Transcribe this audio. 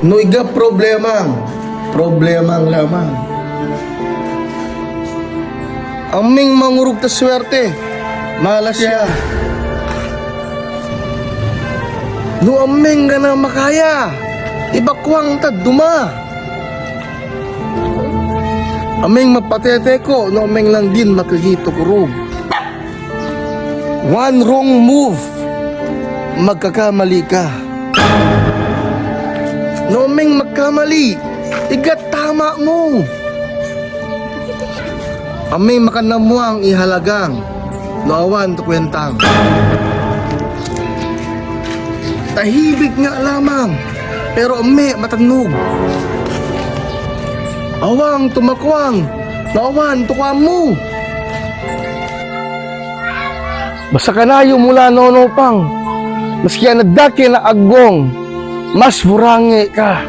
No iga problemang lamang. Aming mangurug ta swerte, malas siya. No aming nga na makaya, ibakwang ta duma. Aming mapatete ko, no aming lang din makagito kurug. One wrong move, magkakamali ka. No aming magkamali, igat tama mo. Aming makanamuang ihalagang, no awan to kwentang. Tahibig nga lamang, pero ame matanog. Awang tumakwang, nawan tukwa mo. Basta kanayo mula nono pang, maski ang nagdaki na agong, mas burangi ka.